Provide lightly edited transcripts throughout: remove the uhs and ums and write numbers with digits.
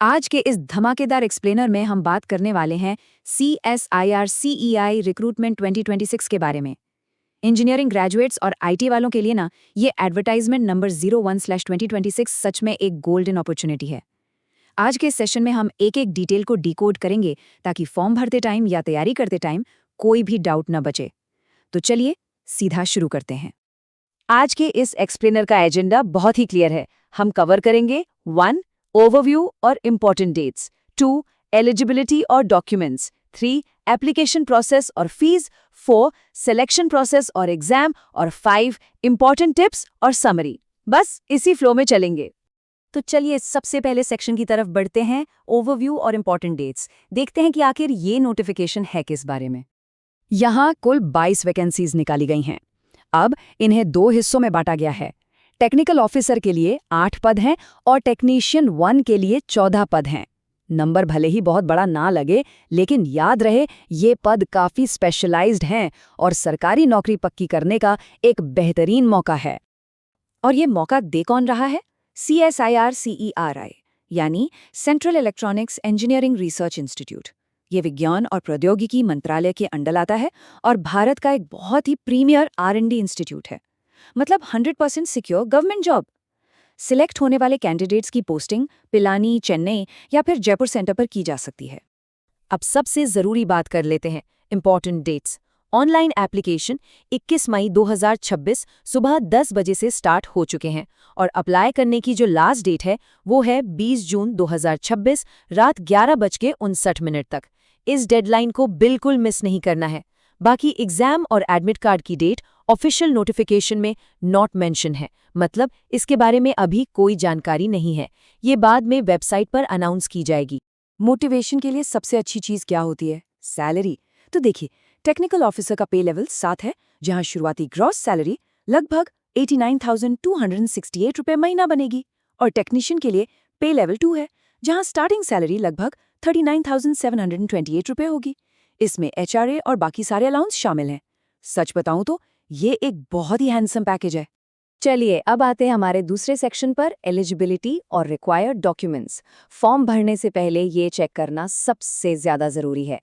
आज के इस धमाकेदार एक्सप्लेनर में हम बात करने वाले हैं CSIR CEI रिक्रूटमेंट 2026 के बारे में। इंजीनियरिंग ग्रेजुएट्स और आईटी वालों के लिए ना ये एडवर्टाइजमेंट नंबर 01/2026 सच में एक गोल्डन अपॉर्चुनिटी है। आज के इस सेशन में हम एक एक डिटेल को डिकोड करेंगे ताकि फॉर्म भरते टाइम या तैयारी करते टाइम कोई भी डाउट न बचे। तो चलिए सीधा शुरू करते हैं। आज के इस एक्सप्लेनर का एजेंडा बहुत ही क्लियर है। हम कवर करेंगे 1. ओवरव्यू और इम्पोर्टेंट डेट्स, 2. एलिजिबिलिटी और डॉक्यूमेंट्स, 3. एप्लीकेशन प्रोसेस और फीस, 4. सिलेक्शन प्रोसेस और एग्जाम और 5. इम्पोर्टेंट टिप्स और समरी। बस इसी फ्लो में चलेंगे। तो चलिए सबसे पहले सेक्शन की तरफ बढ़ते हैं, ओवरव्यू और इम्पोर्टेंट डेट्स। देखते हैं कि आखिर ये नोटिफिकेशन है किस बारे में। यहाँ कुल 22 वैकेंसीज निकाली गई हैं। अब इन्हें 2 हिस्सों में बांटा गया है। टेक्निकल ऑफिसर के लिए 8 पद हैं और टेक्नीशियन 1 के लिए 14 पद हैं। नंबर भले ही बहुत बड़ा ना लगे, लेकिन याद रहे ये पद काफी स्पेशलाइज्ड हैं और सरकारी नौकरी पक्की करने का एक बेहतरीन मौका है। और ये मौका दे कौन रहा है? CSIR CERI यानी central electronics engineering research institute. ये विज्ञान और प्रौद्योगिकी मंत्रालय के अंडर आता है और भारत का एक बहुत ही प्रीमियर R&D इंस्टीट्यूट है। मतलब 100% सिक्योर गवर्नमेंट जॉब। सिलेक्ट होने वाले कैंडिडेट्स की पोस्टिंग पिलानी, चेन्नई या फिर जयपुर सेंटर पर की जा सकती है। अब सबसे जरूरी बात कर लेते हैं, इम्पोर्टेंट डेट्स। ऑनलाइन एप्लीकेशन 21 मई 2026 सुबह 10 बजे से स्टार्ट हो चुके हैं और अप्लाई करने की जो लास्ट डेट है वो है 20 जून 2026 रात 11:59 तक। इस डेडलाइन को बिल्कुल मिस नहीं करना है। बाकी एग्जाम और एडमिट कार्ड की डेट ऑफिशियल नोटिफिकेशन में नॉट मेंशन है, मतलब इसके बारे में अभी कोई जानकारी नहीं है। ये बाद में वेबसाइट पर अनाउंस की जाएगी। मोटिवेशन के लिए सबसे अच्छी चीज क्या होती है? सैलरी। तो देखिए, टेक्निकल ऑफिसर का पे लेवल 7 है, जहां शुरुआती ग्रॉस सैलरी लगभग 89,268 रुपये महीना बनेगी। और टेक्नीशियन के लिए पे लेवल 2 है, जहां स्टार्टिंग सैलरी लगभग 39,728 रुपये होगी। इसमें HRA और बाकी सारे अलाउंस शामिल हैं। सच बताऊं तो ये एक बहुत ही हैंडसम पैकेज है। चलिए अब आते हैं हमारे दूसरे सेक्शन पर, एलिजिबिलिटी और रिक्वायर्ड डॉक्यूमेंट्स। फॉर्म भरने से पहले ये चेक करना सबसे ज्यादा जरूरी है।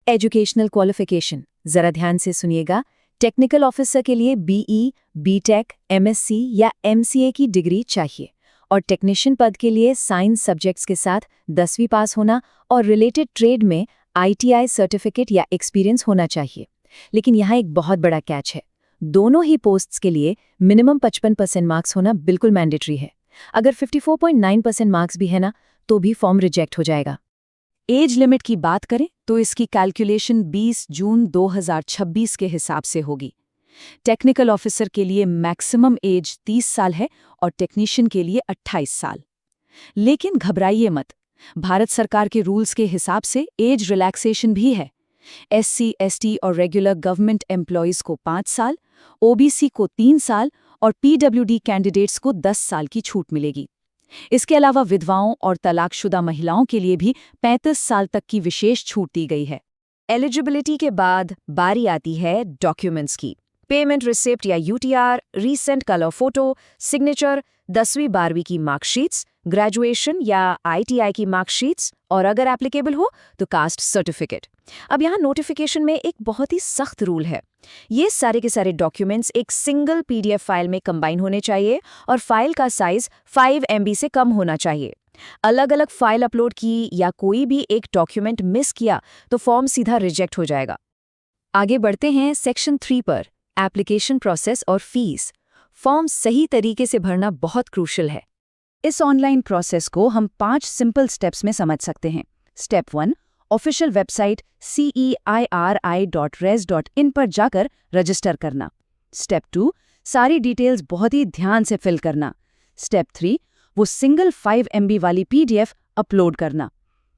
एजुकेशनल क्वालिफिकेशन, जरा ध्यान से सुनिएगा। टेक्निकल ऑफिसर के लिए BE, BTech, MSc या MCA की डिग्री चाहिए और टेक्नीशियन पद के लिए साइंस सब्जेक्ट्स के साथ 10वीं पास होना और रिलेटेड ट्रेड में ITI सर्टिफिकेट या एक्सपीरियंस होना चाहिए। लेकिन यहाँ एक बहुत बड़ा कैच है, दोनों ही पोस्ट्स के लिए मिनिमम 55% मार्क्स होना बिल्कुल मैंडेटरी है। अगर 54.9% मार्क्स भी है ना, तो भी फॉर्म रिजेक्ट हो जाएगा। एज लिमिट की बात करें तो इसकी कैलकुलेशन 20 जून 2026 के हिसाब से होगी। टेक्निकल ऑफिसर के लिए मैक्सिमम एज 30 साल है और टेक्नीशियन के लिए 28 साल। लेकिन घबराइए मत, भारत सरकार के रूल्स के हिसाब से एज रिलैक्सेशन भी है। SC, ST और रेगुलर गवर्नमेंट एम्प्लॉयज को 5 साल, OBC को 3 साल और PWD कैंडिडेट्स को 10 साल की छूट मिलेगी। इसके अलावा विधवाओं और तलाकशुदा महिलाओं के लिए भी 35 साल तक की विशेष छूट दी गई है। एलिजिबिलिटी के बाद बारी आती है डॉक्यूमेंट्स की। पेमेंट रिसिप्ट या UTR, recent colour photo, signature, 10वीं 12वीं की मार्कशीट्स, ग्रेजुएशन या ITI की मार्कशीट्स और अगर एप्लीकेबल हो तो कास्ट सर्टिफिकेट। अब यहाँ नोटिफिकेशन में एक बहुत ही सख्त रूल है। ये सारे के सारे डॉक्यूमेंट्स एक सिंगल PDF फाइल में कंबाइन होने चाहिए और फाइल का साइज 5 MB से कम होना चाहिए। अलग अलग फाइल अपलोड की या कोई भी एक डॉक्यूमेंट मिस किया तो फॉर्म सीधा रिजेक्ट हो जाएगा। आगे बढ़ते हैं सेक्शन 3 पर, एप्लीकेशन प्रोसेस और फीस। फॉर्म सही तरीके से भरना बहुत क्रूशियल है। इस ऑनलाइन प्रोसेस को हम 5 सिंपल स्टेप्स में समझ सकते हैं। स्टेप 1, ऑफिशियल वेबसाइट ceiri.res.in पर जाकर रजिस्टर करना। स्टेप 2, सारी डिटेल्स बहुत ही ध्यान से फिल करना। स्टेप 3, वो सिंगल 5 MB वाली PDF अपलोड करना।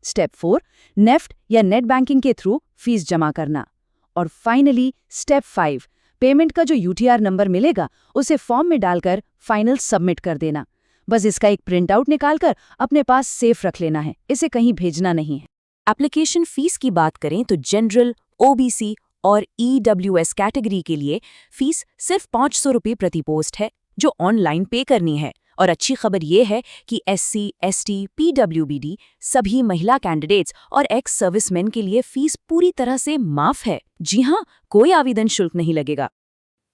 स्टेप 4, नेफ्ट या नेट बैंकिंग के थ्रू फीस जमा करना। और फाइनली स्टेप 5, पेमेंट का जो UTR नंबर मिलेगा उसे फॉर्म में डालकर फाइनल सबमिट कर देना। बस इसका एक प्रिंट आउट निकालकर अपने पास सेफ रख लेना है, इसे कहीं भेजना नहीं है। एप्लीकेशन फीस की बात करें तो जनरल, OBC और EWS कैटेगरी के लिए फीस सिर्फ 500 रुपये प्रति पोस्ट है, जो ऑनलाइन पे करनी है और अच्छी खबर ये है कि SC, ST, PWBD सभी महिला कैंडिडेट्स और एक्स सर्विसमैन के लिए फीस पूरी तरह से माफ है। जी हाँ, कोई आवेदन शुल्क नहीं लगेगा।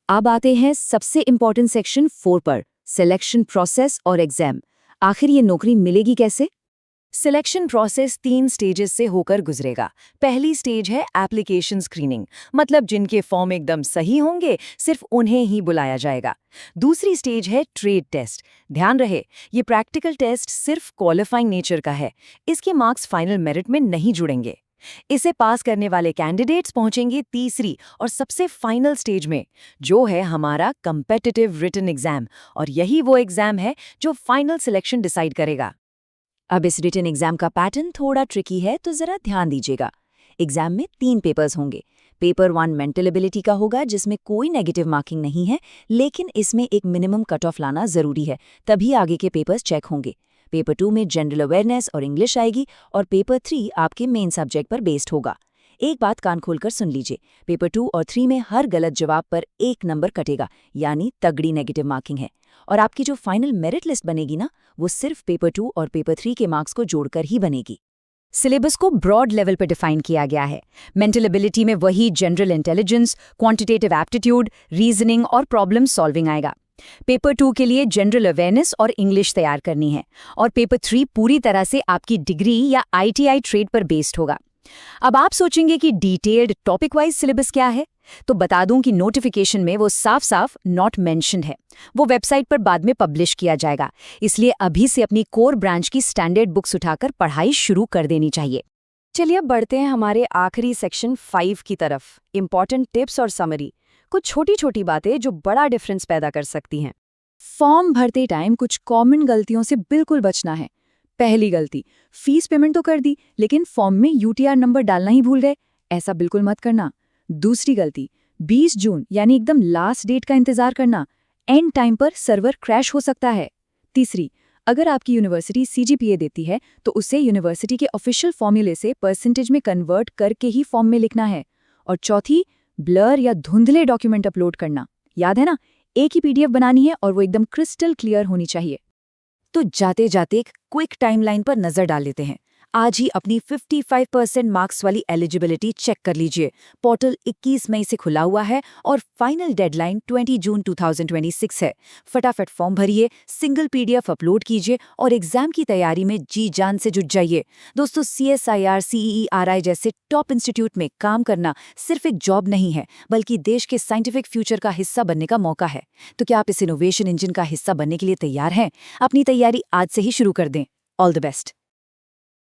अब आते हैं सबसे इम्पोर्टेंट सेक्शन 4 पर, सिलेक्शन प्रोसेस और एग्जाम। आखिर ये नौकरी मिलेगी कैसे? सिलेक्शन प्रोसेस 3 स्टेजेस से होकर गुजरेगा। पहली स्टेज है एप्लीकेशन स्क्रीनिंग, मतलब जिनके फॉर्म एकदम सही होंगे सिर्फ उन्हें ही बुलाया जाएगा। दूसरी स्टेज है ट्रेड टेस्ट। ध्यान रहे, ये प्रैक्टिकल टेस्ट सिर्फ क्वालिफाइंग नेचर का है, इसके मार्क्स फाइनल मेरिट में नहीं जुड़ेंगे। इसे पास करने वाले कैंडिडेट्स पहुंचेंगे तीसरी और सबसे फाइनल स्टेज में, जो है हमारा कम्पिटिटिव रिटन एग्जाम, और यही वो एग्जाम है जो फाइनल सिलेक्शन डिसाइड करेगा। अब इस रिटन एग्जाम का पैटर्न थोड़ा ट्रिकी है, तो जरा ध्यान दीजिएगा। एग्जाम में 3 पेपर्स होंगे। पेपर 1 मेंटल एबिलिटी का होगा, जिसमें कोई नेगेटिव मार्किंग नहीं है, लेकिन इसमें एक मिनिमम कट ऑफ लाना जरूरी है, तभी आगे के पेपर्स चेक होंगे। पेपर 2 में जनरल अवेयरनेस और इंग्लिश आएगी, और पेपर 3 आपके मेन सब्जेक्ट पर बेस्ड होगा। एक बात कान खोलकर सुन लीजिए, पेपर 2 और 3 में हर गलत जवाब पर 1 नंबर कटेगा, यानी तगड़ी नेगेटिव मार्किंग है। और आपकी जो फाइनल मेरिट लिस्ट बनेगी ना, वो सिर्फ पेपर 2 और पेपर 3 के मार्क्स को जोड़कर ही बनेगी। सिलेबस को ब्रॉड लेवल पर डिफाइन किया गया है। मेंटल एबिलिटी में वही general intelligence, quantitative aptitude, reasoning और प्रॉब्लम सॉल्विंग आएगा। पेपर 2 के लिए जनरल अवेयरनेस और इंग्लिश तैयार करनी है, और पेपर 3 पूरी तरह से आपकी डिग्री या ITI ट्रेड पर बेस्ड होगा। अब आप सोचेंगे कि डिटेल्ड टॉपिक वाइज सिलेबस क्या है, तो बता दूं कि नोटिफिकेशन में वो साफ साफ नॉट मेंशन्ड है। वो वेबसाइट पर बाद में पब्लिश किया जाएगा, इसलिए अभी से अपनी कोर ब्रांच की स्टैंडर्ड बुक्स उठाकर पढ़ाई शुरू कर देनी चाहिए। चलिए अब बढ़ते हैं हमारे आखिरी सेक्शन 5 की तरफ, इंपॉर्टेंट टिप्स और समरी। कुछ छोटी छोटी बातें जो बड़ा डिफरेंस पैदा कर सकती हैं। फॉर्म भरते टाइम कुछ कॉमन गलतियों से बिल्कुल बचना है। पहली गलती, फीस पेमेंट तो कर दी, लेकिन फॉर्म में UTR नंबर डालना ही भूल गए। ऐसा बिल्कुल मत करना। दूसरी गलती, 20 जून यानी एकदम लास्ट डेट का इंतजार करना। एंड टाइम पर सर्वर क्रैश हो सकता है। तीसरी, अगर आपकी यूनिवर्सिटी CGPA देती है, तो उसे यूनिवर्सिटी के ऑफिशियल फॉर्मूले से परसेंटेज में कन्वर्ट करके ही फॉर्म में लिखना है। और चौथी, ब्लर या धुंधले डॉक्यूमेंट अपलोड करना। याद है ना, एक ही PDF बनानी है और वो एकदम क्रिस्टल क्लियर होनी चाहिए। तो जाते जाते एक क्विक टाइमलाइन पर नजर डाल लेते हैं। आज ही अपनी 55% मार्क्स वाली एलिजिबिलिटी चेक कर लीजिए। पोर्टल 21 मई से खुला हुआ है और फाइनल डेडलाइन 20 जून 2026 है। फटाफट फॉर्म भरिए, सिंगल PDF अपलोड कीजिए और एग्जाम की तैयारी में जी जान से जुट जाइए। दोस्तों, CSIR, CEERI जैसे टॉप इंस्टीट्यूट में काम करना सिर्फ एक जॉब नहीं है, बल्कि देश के साइंटिफिक फ्यूचर का हिस्सा बनने का मौका है। तो क्या आप इस इनोवेशन इंजन का हिस्सा बनने के लिए तैयार हैं? अपनी तैयारी आज से ही शुरू कर दें। All the best.